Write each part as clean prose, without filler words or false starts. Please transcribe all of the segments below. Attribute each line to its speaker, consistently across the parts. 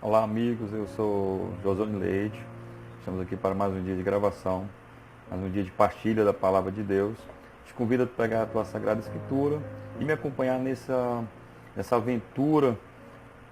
Speaker 1: Olá amigos, eu sou Josônio Leite, estamos aqui para mais um dia de gravação, mais um dia de partilha da Palavra de Deus. Te convido a pegar a tua Sagrada Escritura e me acompanhar nessa aventura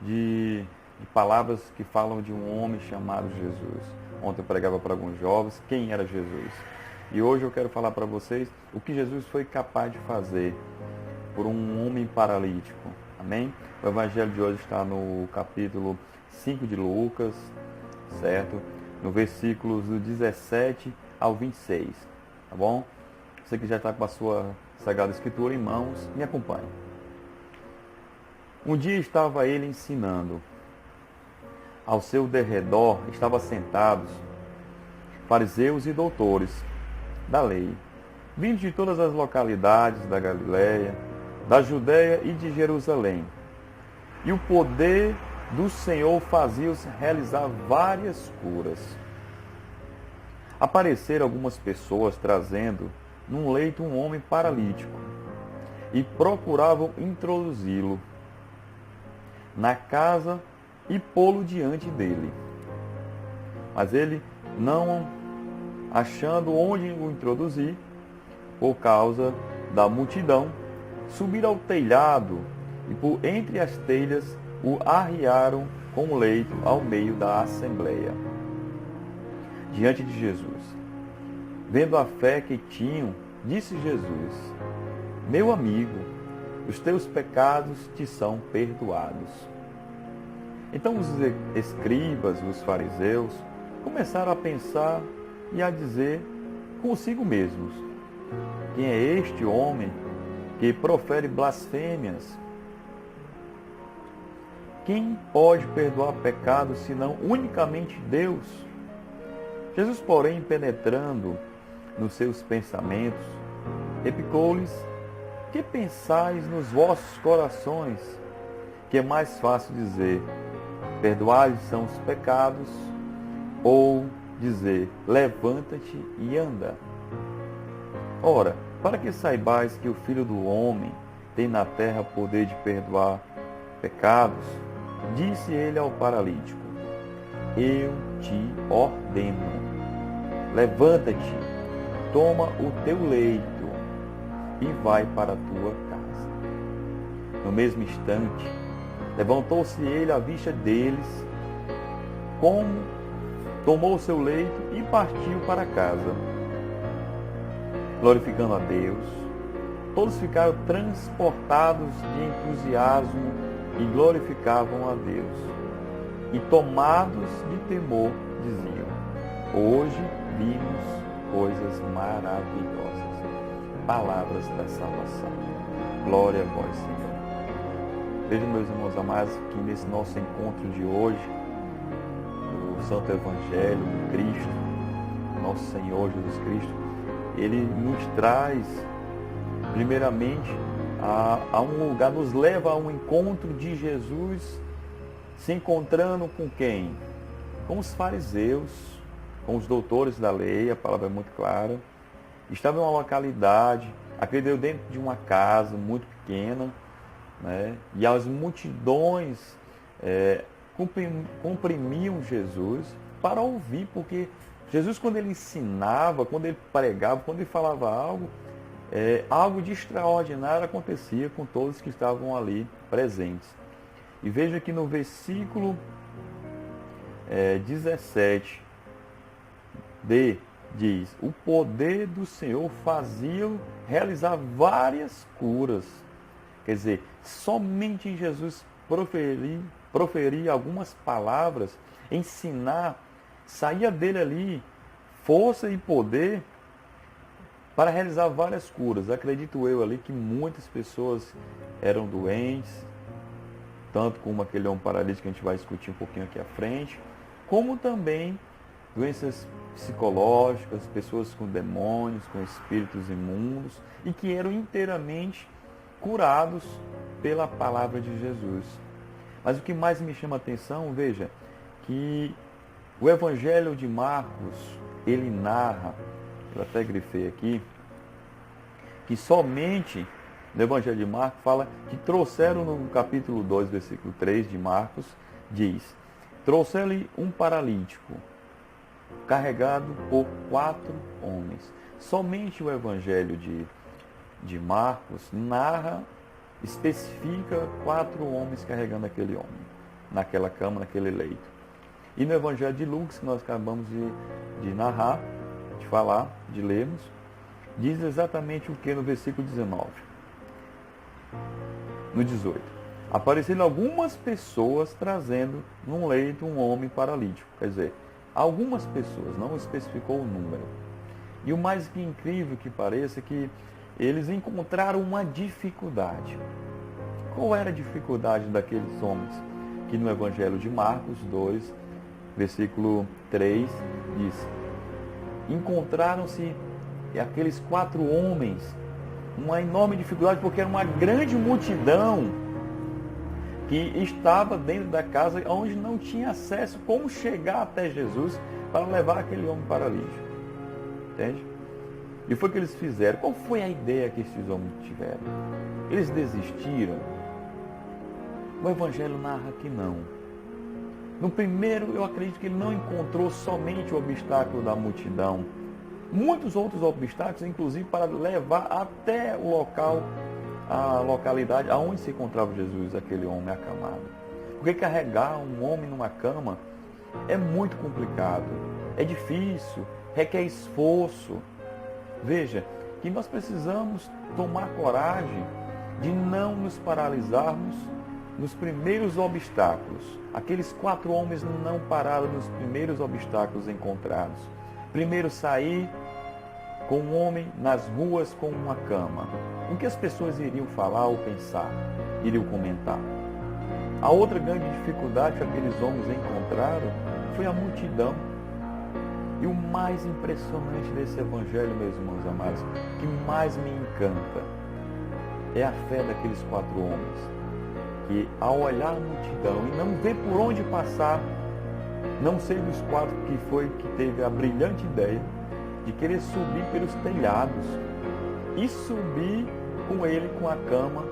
Speaker 1: de palavras que falam de um homem chamado Jesus. Ontem eu pregava para alguns jovens quem era Jesus. E hoje eu quero falar para vocês o que Jesus foi capaz de fazer por um homem paralítico. Amém? O evangelho de hoje está no capítulo 5 de Lucas, certo? No versículos do 17 ao 26, tá bom? Você que já está com a sua Sagrada Escritura em mãos, me acompanhe. Um dia estava ele ensinando. Ao seu derredor estavam sentados fariseus e doutores da lei, vindos de todas as localidades da Galiléia, da Judéia e de Jerusalém. E o poder do Senhor fazia-os realizar várias curas. Apareceram algumas pessoas trazendo num leito um homem paralítico e procuravam introduzi-lo na casa e pô-lo diante dele. Mas ele, não achando onde o introduzir, por causa da multidão, subiram ao telhado e por entre as telhas o arriaram com o leito ao meio da assembleia, diante de Jesus. Vendo a fé que tinham, disse Jesus: Meu amigo, os teus pecados te são perdoados. Então os escribas, os fariseus, começaram a pensar e a dizer consigo mesmos: Quem é este homem que profere blasfêmias? Quem pode perdoar pecados senão unicamente Deus? Jesus, porém, penetrando nos seus pensamentos, replicou-lhes: Que pensais nos vossos corações? Que é mais fácil dizer: Perdoai são os pecados, ou dizer: Levanta-te e anda? Ora, para que saibais que o Filho do Homem tem na terra poder de perdoar pecados, disse ele ao paralítico: Eu te ordeno, levanta-te, toma o teu leito e vai para a tua casa. No mesmo instante, levantou-se ele à vista deles, tomou o seu leito e partiu para casa. Glorificando a Deus, todos ficaram transportados de entusiasmo e glorificavam a Deus. E tomados de temor, diziam: Hoje vimos coisas maravilhosas. Palavras da salvação. Glória a vós, Senhor. Vejam, meus irmãos amados, que nesse nosso encontro de hoje, o Santo Evangelho de Cristo, nosso Senhor Jesus Cristo, ele nos traz, primeiramente, a um lugar, nos leva a um encontro de Jesus, se encontrando com quem? Com os fariseus, com os doutores da lei, a palavra é muito clara. Estava em uma localidade, acredito, dentro de uma casa muito pequena, né? E as multidões comprimiam Jesus para ouvir, porque Jesus, quando ele ensinava, quando ele pregava, quando ele falava algo de extraordinário acontecia com todos que estavam ali presentes. E veja que no versículo 17 diz: O poder do Senhor fazia realizar várias curas. Quer dizer, somente em Jesus proferir algumas palavras, ensinar, saía dele ali força e poder para realizar várias curas. Acredito eu ali que muitas pessoas eram doentes, tanto como aquele homem paralítico que a gente vai discutir um pouquinho aqui à frente, como também doenças psicológicas, pessoas com demônios, com espíritos imundos, e que eram inteiramente curados pela palavra de Jesus. Mas o que mais me chama a atenção, veja, que o Evangelho de Marcos, ele narra, eu até grifei aqui, que somente no Evangelho de Marcos fala que trouxeram no capítulo 2, versículo 3 de Marcos, diz: trouxe-lhe um paralítico, carregado por 4 homens. Somente o Evangelho de Marcos narra, especifica 4 homens carregando aquele homem, naquela cama, naquele leito. E no Evangelho de Lucas, que nós acabamos de narrar, de falar, de lermos, diz exatamente o que no versículo 19. No 18. Apareceram algumas pessoas trazendo num leito um homem paralítico. Quer dizer, algumas pessoas, não especificou o número. E o mais que incrível que pareça é que eles encontraram uma dificuldade. Qual era a dificuldade daqueles homens? Que no Evangelho de Marcos 2, versículo 3, diz: encontraram-se aqueles 4 homens uma enorme dificuldade, porque era uma grande multidão que estava dentro da casa, onde não tinha acesso como chegar até Jesus para levar aquele homem paralítico. Entende? E foi o que eles fizeram. Qual foi a ideia que esses homens tiveram? Eles desistiram? O Evangelho narra que não. No primeiro, eu acredito que ele não encontrou somente o obstáculo da multidão. Muitos outros obstáculos, inclusive para levar até o local, a localidade aonde se encontrava Jesus, aquele homem acamado. Porque carregar um homem numa cama é muito complicado, é difícil, requer esforço. Veja, que nós precisamos tomar coragem de não nos paralisarmos nos primeiros obstáculos. Aqueles 4 homens não pararam nos primeiros obstáculos encontrados. Primeiro, sair com um homem nas ruas com uma cama. O que as pessoas iriam falar ou pensar? Iriam comentar. A outra grande dificuldade que aqueles homens encontraram foi a multidão. E o mais impressionante desse evangelho, meus irmãos amados, que mais me encanta, é a fé daqueles 4 homens, que ao olhar a multidão e não ver por onde passar, não sei dos 4 que foi que teve a brilhante ideia de querer subir pelos telhados e subir com ele com a cama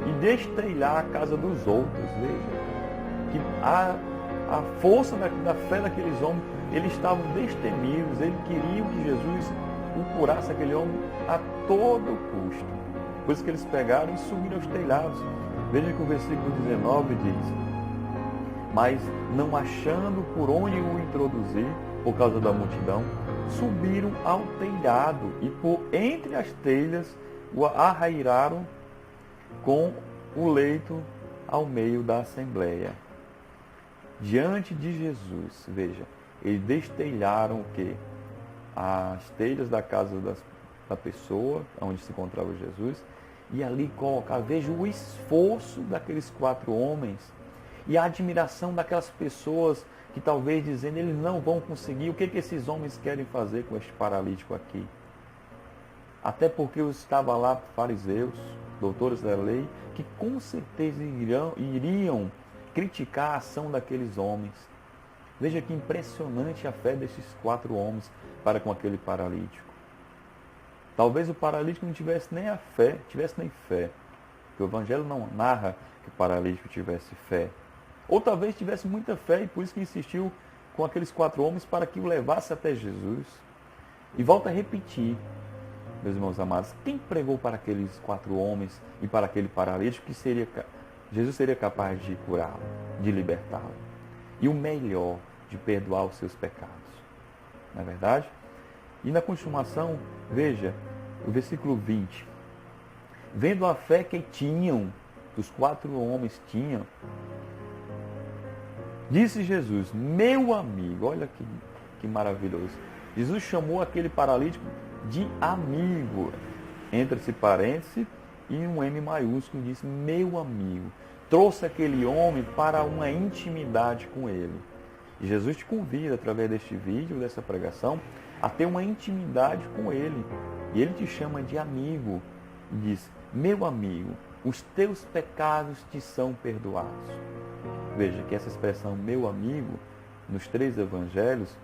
Speaker 1: e destelhar a casa dos outros. Veja, que a força da fé daqueles homens, eles estavam destemidos, eles queriam que Jesus o curasse, aquele homem, a todo custo. Por isso que eles pegaram e subiram aos telhados. Veja que o versículo 19 diz: mas não achando por onde o introduzir, por causa da multidão, subiram ao telhado e por entre as telhas o arrairaram com o leito ao meio da assembleia. Diante de Jesus, veja, eles destelharam o quê? As telhas da casa da pessoa, onde se encontrava Jesus, e ali colocar, veja o esforço daqueles 4 homens e a admiração daquelas pessoas que talvez dizendo, eles não vão conseguir, o que esses homens querem fazer com este paralítico aqui? Até porque estava lá fariseus, doutores da lei, que com certeza iriam criticar a ação daqueles homens. Veja que impressionante a fé desses 4 homens para com aquele paralítico. Talvez o paralítico não tivesse nem a fé, tivesse nem fé. Porque o Evangelho não narra que o paralítico tivesse fé. Ou talvez tivesse muita fé e por isso que insistiu com aqueles 4 homens para que o levasse até Jesus. E volto a repetir, meus irmãos amados, quem pregou para aqueles 4 homens e para aquele paralítico que Jesus seria capaz de curá-lo, de libertá-lo? E o melhor, de perdoar os seus pecados. Não é verdade? E na continuação, veja, o versículo 20. Vendo a fé que tinham, que os 4 homens tinham, disse Jesus, meu amigo, olha que maravilhoso. Jesus chamou aquele paralítico de amigo, entre-se parênteses, e um M maiúsculo, disse, meu amigo. Trouxe aquele homem para uma intimidade com ele. E Jesus te convida, através deste vídeo, dessa pregação, a ter uma intimidade com ele. E ele te chama de amigo. E diz, meu amigo, os teus pecados te são perdoados. Veja que essa expressão, meu amigo, nos 3 evangelhos,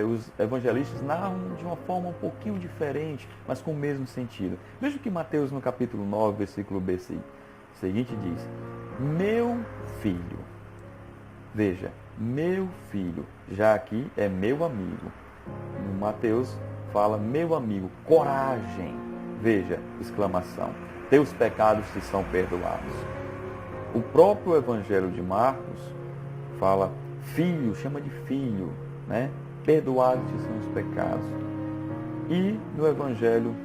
Speaker 1: os evangelistas narram de uma forma um pouquinho diferente, mas com o mesmo sentido. Veja que Mateus, no capítulo 9, versículo B seguinte, diz, meu filho, Veja, meu filho, já aqui é meu amigo. No Mateus fala, meu amigo, coragem. Veja, exclamação, teus pecados te são perdoados. O próprio Evangelho de Marcos fala, filho, chama de filho, né? Perdoados te são os pecados. E no Evangelho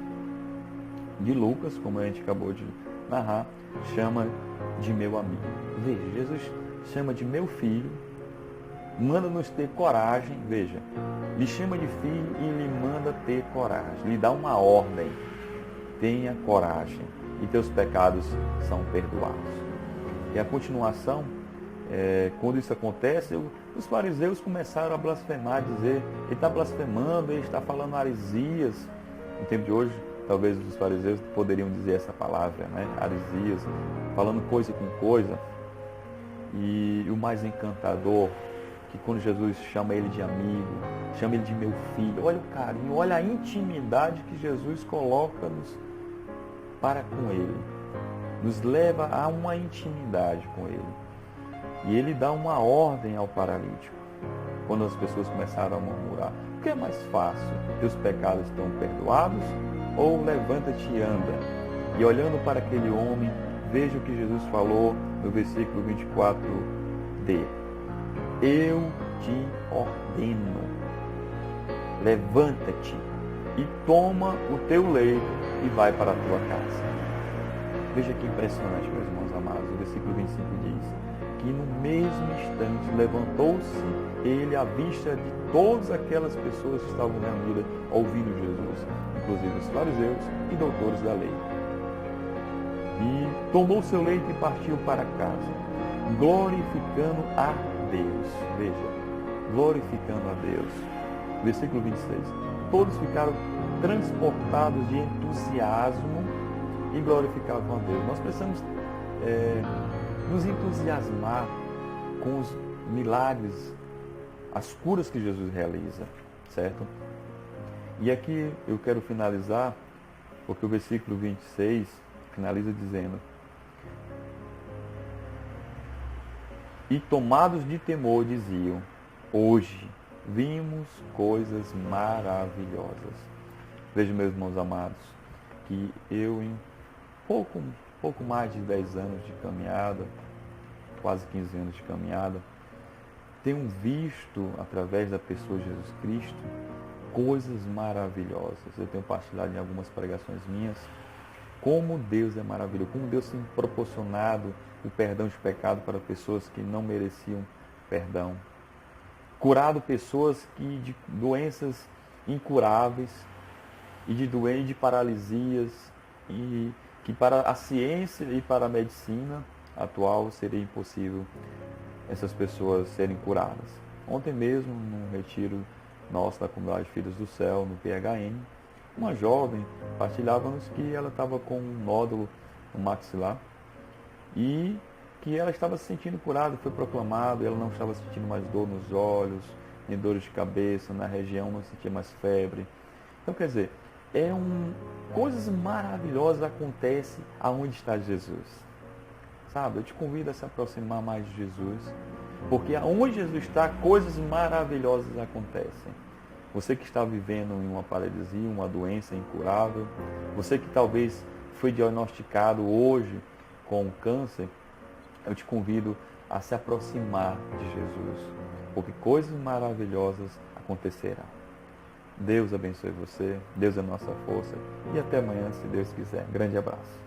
Speaker 1: de Lucas, como a gente acabou de narrar, chama de meu amigo. Veja, Jesus chama de meu filho, manda-nos ter coragem, veja, lhe chama de filho e lhe manda ter coragem, lhe dá uma ordem, tenha coragem e teus pecados são perdoados. E a continuação, quando isso acontece, os fariseus começaram a blasfemar, dizer, ele está blasfemando, ele está falando heresias. No tempo de hoje, talvez os fariseus poderiam dizer essa palavra, né? Heresias, falando coisa com coisa. E o mais encantador, que quando Jesus chama ele de amigo, chama ele de meu filho, olha o carinho, olha a intimidade que Jesus coloca-nos para com ele. Nos leva a uma intimidade com ele. E ele dá uma ordem ao paralítico. Quando as pessoas começaram a murmurar, o que é mais fácil? Teus pecados estão perdoados? Ou levanta-te e anda? E olhando para aquele homem, veja o que Jesus falou no versículo 24d. Eu te ordeno, levanta-te e toma o teu leito e vai para a tua casa. Veja que impressionante, meus irmãos amados. O versículo 25 diz que no mesmo instante levantou-se ele à vista de todas aquelas pessoas que estavam reunidas ouvindo Jesus, inclusive os fariseus e doutores da lei. E tomou seu leito e partiu para casa, glorificando a Deus. Veja, glorificando a Deus. Versículo 26. Todos ficaram transportados de entusiasmo e glorificavam a Deus. Nós precisamos nos entusiasmar com os milagres, as curas que Jesus realiza, certo? E aqui eu quero finalizar, porque o versículo 26 finaliza dizendo: e tomados de temor diziam, hoje vimos coisas maravilhosas. Veja, meus irmãos amados, que eu em pouco mais de 10 anos de caminhada, quase 15 anos de caminhada, tenho visto, através da pessoa de Jesus Cristo, coisas maravilhosas. Eu tenho partilhado em algumas pregações minhas, como Deus é maravilhoso, como Deus tem proporcionado o perdão de pecado para pessoas que não mereciam perdão. Curado pessoas de doenças incuráveis e de paralisias, e que para a ciência e para a medicina atual seria impossível essas pessoas serem curadas. Ontem mesmo, num retiro nosso da comunidade Filhos do Céu, no PHN, uma jovem partilhava-nos que ela estava com um nódulo no maxilar e que ela estava se sentindo curada, foi proclamado, ela não estava sentindo mais dor nos olhos, nem dores de cabeça, na região não sentia mais febre. Então, quer dizer, coisas maravilhosas acontecem aonde está Jesus. Sabe, eu te convido a se aproximar mais de Jesus, porque aonde Jesus está, coisas maravilhosas acontecem. Você que está vivendo em uma paralisia, uma doença incurável, você que talvez foi diagnosticado hoje com câncer, eu te convido a se aproximar de Jesus, porque coisas maravilhosas acontecerão. Deus abençoe você, Deus é nossa força, e até amanhã, se Deus quiser. Grande abraço.